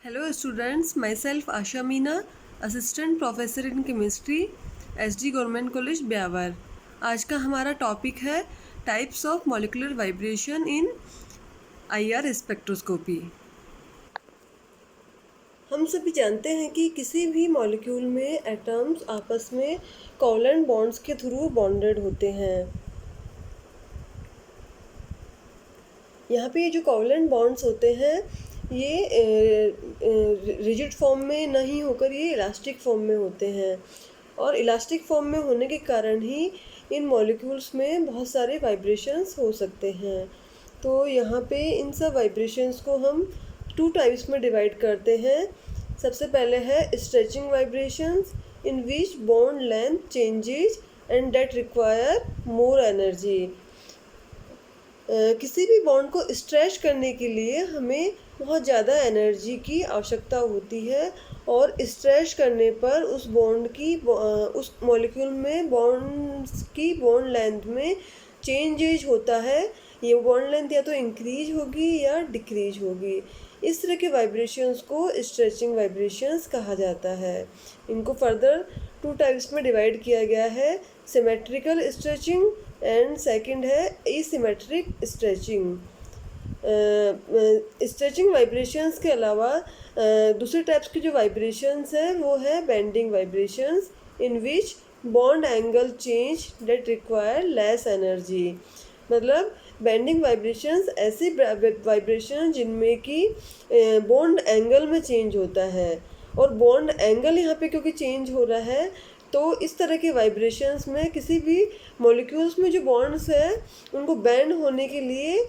Hello students, myself Asha Meena, Assistant Professor in Chemistry, SD Government College Beawar. आज का हमारा topic है types of molecular vibration in IR spectroscopy. हम सभी जानते हैं कि किसी भी मॉलिक्यूल में एटम्स आपस में कोवलेंट बॉन्ड्स के थ्रू बॉन्डेड होते हैं। यहाँ पे ये जो कोवलेंट बॉन्ड्स होते हैं ये रिजिड फॉर्म में नहीं होकर ये इलास्टिक फॉर्म में होते हैं, और इलास्टिक फॉर्म में होने के कारण ही इन मॉलिक्यूल्स में बहुत सारे वाइब्रेशंस हो सकते हैं। तो यहाँ पे इन सब वाइब्रेशंस को हम 2 टाइप्स में डिवाइड करते हैं। सबसे पहले है stretching vibrations in which bond length changes and that require more energy. किसी भी बॉन्ड को स्ट्रेच करने के लिए हमें बहुत ज़्यादा एनर्जी की आवश्यकता होती है, और स्ट्रेच करने पर उस बॉन्ड की उस मॉलिक्यूल में बॉन्ड्स की बॉन्ड लेंथ में चेंजेज होता है। ये बॉन्ड लेंथ या तो इंक्रीज होगी या डिक्रीज होगी। इस तरह के वाइब्रेशंस को स्ट्रेचिंग वाइब्रेशंस कहा जाता है। इनको फर्दर 2 टाइप्स में डिवाइड किया गया है, सिमेट्रिकल स्ट्रेचिंग एंड सेकंड है एसिमेट्रिक स्ट्रेचिंग। स्ट्रेचिंग वाइब्रेशंस के अलावा दूसरे टाइप्स की जो वाइब्रेशंस है वो है bending vibrations in which bond angle change that require less energy. मतलब बेंडिंग वाइब्रेशंस ऐसी वाइब्रेशन जिनमें कि बॉन्ड एंगल में चेंज होता है, और बॉन्ड एंगल यहाँ पे क्योंकि चेंज हो रहा है तो इस तरह के वाइब्रेशंस में किसी भी मॉलिक्यूल्स में जो बॉन्ड्स हैं उनको बैंड होने के लिए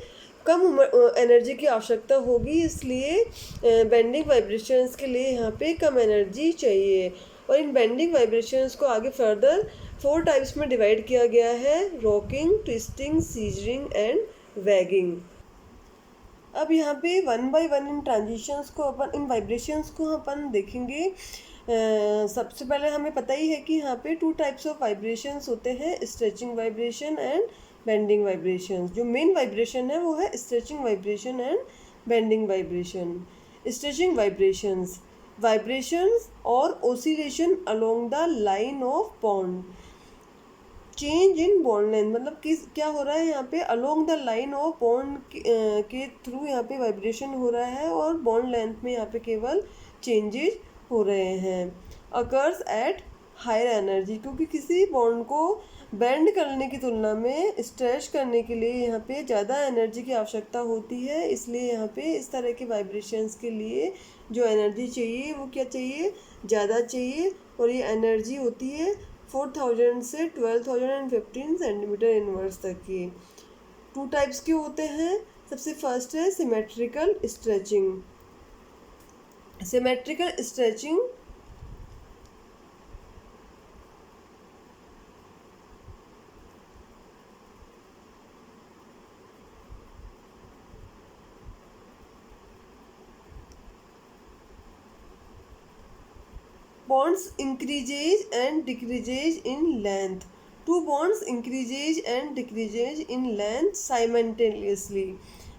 कम एनर्जी की आवश्यकता होगी, इसलिए बेंडिंग वाइब्रेशंस के लिए यहाँ पे कम एनर्जी चाहिए। और इन बेंडिंग वाइब्रेशंस को आगे फर्दर 4 टाइप्स में डिवाइड किया गया है, rocking, twisting, scissoring and waging. अब यहाँ पे 1 बाय 1 इन ट्रांजिशंस को इन वाइब्रेशंस को अपन देखेंगे। सबसे पहले हमें पता ही है कि यहाँ पे 2 टाइप्स ऑफ वाइब्रेशंस होते हैं, stretching vibration and bending vibration. जो मेन वाइब्रेशन है वो है stretching vibration and bending vibration. Stretching vibrations और oscillation along the line of bond, change in bond length. मतलब क्या हो रहा है यहाँ पे, along the line of bond के थ्रू यहाँ पे वाइब्रेशन हो रहा है, और बॉन्ड लेंथ में यहाँ पे केवल चेंजेस हो रहे हैं। अकर्स एट हायर एनर्जी, क्योंकि किसी बॉन्ड को बेंड करने की तुलना में स्ट्रेच करने के लिए यहाँ पे ज़्यादा एनर्जी की आवश्यकता होती है, इसलिए यहाँ पे इस तरह के वाइब्रेशंस के लिए जो एनर्जी चाहिए वो क्या चाहिए, ज़्यादा चाहिए। और ये एनर्जी होती है 4000 से 12,015 सेंटीमीटर इनवर्स तक की। 2 टाइप्स के होते हैं। सबसे फर्स्ट है symmetrical stretching. Symmetrical stretching bonds increases and decreases in length. 2 bonds increases and decreases in length simultaneously।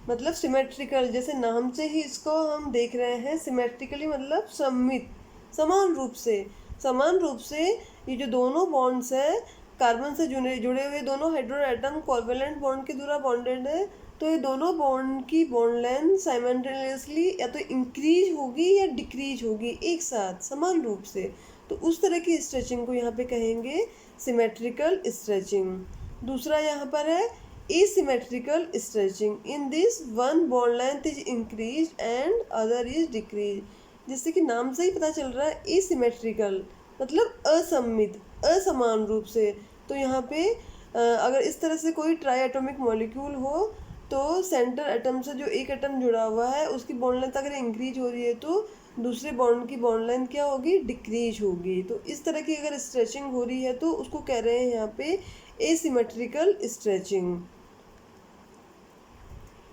मतलब सिमेट्रिकल, जैसे नाम से ही इसको हम देख रहे हैं, सिमेट्रिकली मतलब सममित, समान रूप से ये जो दोनों बॉन्ड्स है कार्बन से जुड़े हुए दोनों हाइड्रोजन एटम कोवैलेंट बॉन्ड के द्वारा बॉन्डेड है, तो ये दोनों बॉन्ड की बॉन्ड लेंथ साइमल्टेनियसली या तो इंक्रीज होगी या डिक्रीज होगी एक साथ समान रूप से। तो उस तरह की स्ट्रेचिंग को यहाँ पे कहेंगे सिमेट्रिकल स्ट्रेचिंग। दूसरा यहाँ पर है asymmetrical stretching. In this one bond length is increase and other is decrease. जिससे कि नाम से ही पता चल रहा है एसिमेट्रिकल मतलब असममित, असमान रूप से। तो यहाँ पे अगर इस तरह से कोई ट्राई एटॉमिक मॉलिक्यूल हो तो सेंटर एटम से जो एक एटम जुड़ा हुआ है उसकी बॉन्ड लेंथ अगर इंक्रीज हो रही है तो दूसरे बॉन्ड की बॉन्ड लेंथ क्या होगी, डिक्रीज होगी। तो इस तरह की अगर स्ट्रेचिंग हो रही है तो उसको कह रहे हैं यहाँ पे एसिमेट्रिकल स्ट्रेचिंग।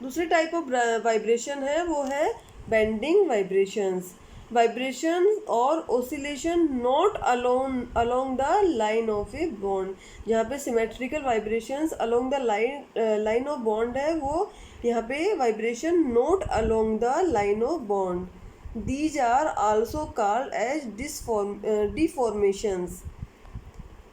दूसरे टाइप ऑफ वाइब्रेशन है वो है बेंडिंग वाइब्रेशंस। वाइब्रेशन और oscillation not along the line of a bond. जहाँ पे symmetrical vibrations along the line of bond है, वो यहाँ पे vibration not along the line of bond. These are also called as deformations.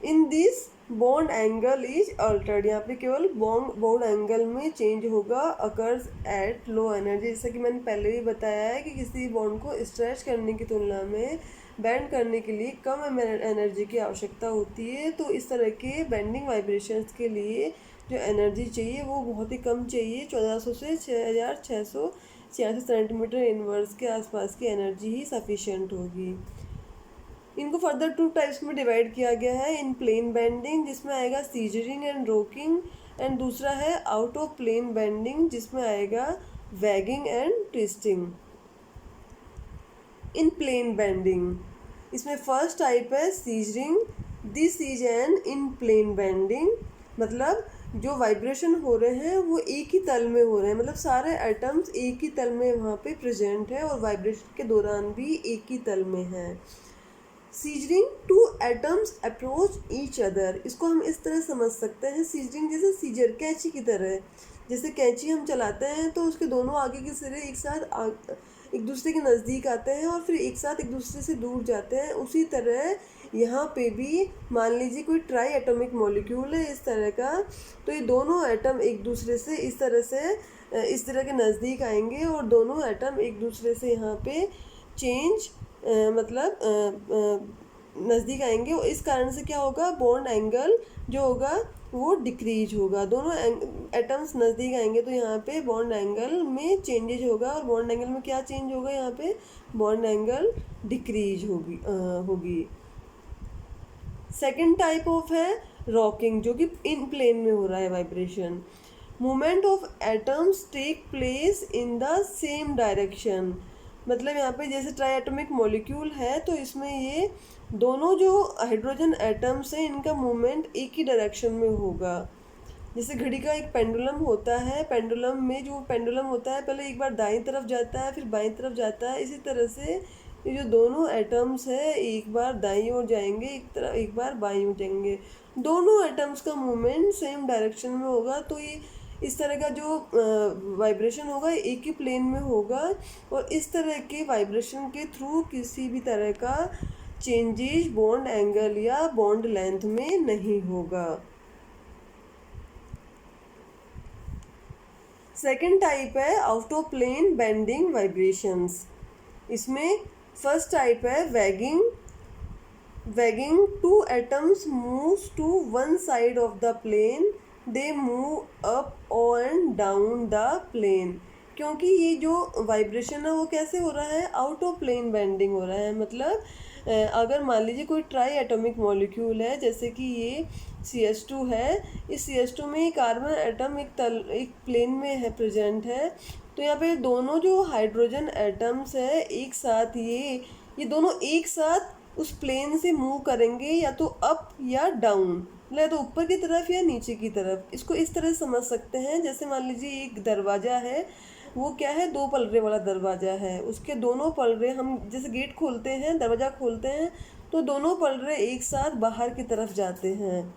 In this bond angle is Altered, यहाँ पे केवल bond angle में चेंज होगा, अकर्स एट लो एनर्जी। जैसा कि मैंने पहले भी बताया है कि किसी बॉन्ड को स्ट्रेच करने की तुलना में बैंड करने के लिए कम एनर्जी की आवश्यकता होती है। तो इस तरह के बेंडिंग वाइब्रेशंस के लिए जो एनर्जी चाहिए वो बहुत ही कम चाहिए, 1400 से 6686 सेंटीमीटर इनवर्स के आसपास की एनर्जी ही सफिशिएंट होगी। इनको फर्दर 2 टाइप्स में डिवाइड किया गया है। इन प्लेन बेंडिंग जिसमें आएगा सीजरिंग एंड रोकिंग, एंड दूसरा है आउट ऑफ प्लेन बेंडिंग जिसमें आएगा wagging and twisting. In plane bending इसमें फर्स्ट टाइप है scissoring. This is an in plane bending, मतलब जो वाइब्रेशन हो रहे हैं वो एक ही तल में हो रहे हैं, मतलब सारे एटम्स एक ही तल में वहाँ पे प्रेजेंट है और वाइब्रेशन के दौरान भी एक ही तल में है। Scissoring, two atoms approach each other, इसको हम इस तरह समझ सकते हैं, सीजरिंग जैसे सीजर कैंची की तरह। जैसे कैंची हम चलाते हैं तो उसके दोनों आगे के सिरे एक साथ एक दूसरे के नज़दीक आते हैं और फिर एक साथ एक दूसरे से दूर जाते हैं। उसी तरह यहाँ पे भी मान लीजिए कोई ट्राई एटॉमिक मॉलिक्यूल है इस तरह का, तो ये दोनों एटम एक दूसरे से इस तरह के नज़दीक आएंगे और दोनों एटम एक दूसरे से यहाँ पे चेंज नज़दीक आएंगे और इस कारण से क्या होगा, बॉन्ड एंगल जो होगा वो डिक्रीज होगा। दोनों एटम्स नज़दीक आएंगे तो यहाँ पे बॉन्ड एंगल में चेंजेज होगा और बॉन्ड एंगल में क्या चेंज होगा, यहाँ पे बॉन्ड एंगल डिक्रीज होगी। सेकेंड टाइप ऑफ है रॉकिंग, जो कि इन प्लेन में हो रहा है vibration. Movement of atoms take place in the same direction, मतलब यहाँ पे जैसे ट्राई एटॉमिक मॉलिक्यूल है तो इसमें ये दोनों जो हाइड्रोजन एटम्स हैं इनका मूवमेंट एक ही डायरेक्शन में होगा। जैसे घड़ी का एक पेंडुलम होता है, पेंडुलम में जो पेंडुलम होता है पहले एक बार दाईं तरफ जाता है फिर बाईं तरफ जाता है, इसी तरह से ये जो दोनों एटम्स है एक बार दाईं ओर जाएंगे, एक बार बाईं ओर जाएंगे, दोनों एटम्स का मूवमेंट सेम डायरेक्शन में होगा। तो ये इस तरह का जो वाइब्रेशन होगा एक ही प्लेन में होगा और इस तरह के वाइब्रेशन के थ्रू किसी भी तरह का चेंजेस बॉन्ड एंगल या बॉन्ड लेंथ में नहीं होगा। सेकेंड टाइप है out of plane bending vibrations. इसमें फर्स्ट टाइप है wagging. Two atoms moves to one side of the plane, they move up and down the plane. क्योंकि ये जो वाइब्रेशन है वो कैसे हो रहा है, आउट ऑफ प्लेन बेंडिंग हो रहा है। मतलब अगर मान लीजिए कोई ट्राई एटॉमिक मॉलिक्यूल है जैसे कि ये CH2 है, इस CH2 में कार्बन एटम एक प्लेन में है प्रेजेंट है, तो यहाँ पे दोनों जो हाइड्रोजन एटम्स है एक साथ ये दोनों एक साथ उस प्लेन से मूव करेंगे, या तो अप या डाउन, मतलब या तो ऊपर की तरफ या नीचे की तरफ। इसको इस तरह समझ सकते हैं, जैसे मान लीजिए एक दरवाज़ा है, वो क्या है, 2 पलरे वाला दरवाज़ा है, उसके दोनों पलरे हम जैसे गेट खोलते हैं, दरवाज़ा खोलते हैं तो दोनों पलरे एक साथ बाहर की तरफ जाते हैं,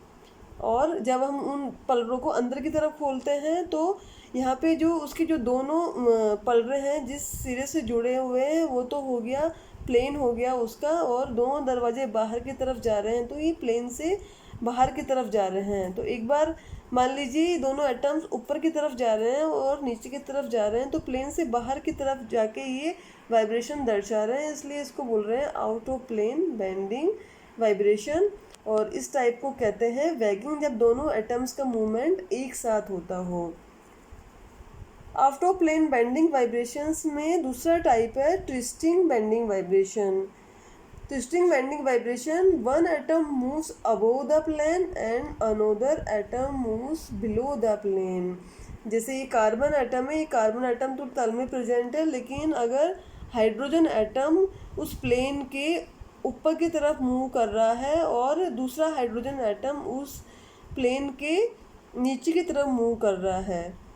और जब हम उन पलरों को अंदर की तरफ खोलते हैं तो यहाँ पे जो उसके जो दोनों पलरे हैं जिस सिरे से जुड़े हुए हैं वो तो हो गया प्लेन हो गया उसका, और दोनों दरवाजे बाहर की तरफ जा रहे हैं तो ये प्लेन से बाहर की तरफ जा रहे हैं। तो एक बार मान लीजिए दोनों एटम्स ऊपर की तरफ जा रहे हैं और नीचे की तरफ जा रहे हैं, तो प्लेन से बाहर की तरफ जाके ये वाइब्रेशन दर्शा रहे हैं, इसलिए इसको बोल रहे हैं out of plane bending vibration. और इस टाइप को कहते हैं वैगिंग, जब दोनों एटम्स का मूवमेंट एक साथ होता हो। Out of plane bending vibrations में दूसरा टाइप है twisting bending vibration. Twisting bending vibration, one atom moves above the plane and another atom moves below the plane. जैसे ये कार्बन एटम है, ये कार्बन एटम तो तल में प्रेजेंट है, लेकिन अगर हाइड्रोजन एटम उस प्लेन के ऊपर की तरफ मूव कर रहा है और दूसरा हाइड्रोजन एटम उस प्लेन के नीचे की तरफ मूव कर रहा है।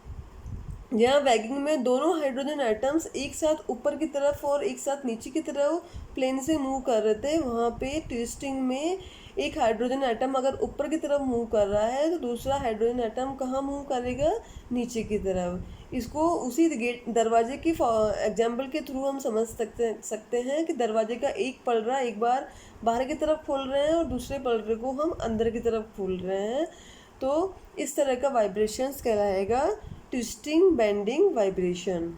यहाँ वैगिंग में दोनों हाइड्रोजन एटम्स एक साथ ऊपर की तरफ और एक साथ नीचे की तरफ प्लेन से मूव कर रहे थे, वहाँ पे ट्विस्टिंग में एक हाइड्रोजन एटम अगर ऊपर की तरफ मूव कर रहा है तो दूसरा हाइड्रोजन एटम कहाँ मूव करेगा, नीचे की तरफ। इसको उसी गेट दरवाजे की एग्जाम्पल के थ्रू हम समझ सकते हैं कि दरवाजे का एक पलड़ा एक बार बाहर की तरफ खोल रहे हैं और दूसरे पलड़े को हम अंदर की तरफ खोल रहे हैं। तो इस तरह का वाइब्रेशंस कहलाएगा ट्विस्टिंग बेंडिंग वाइब्रेशन।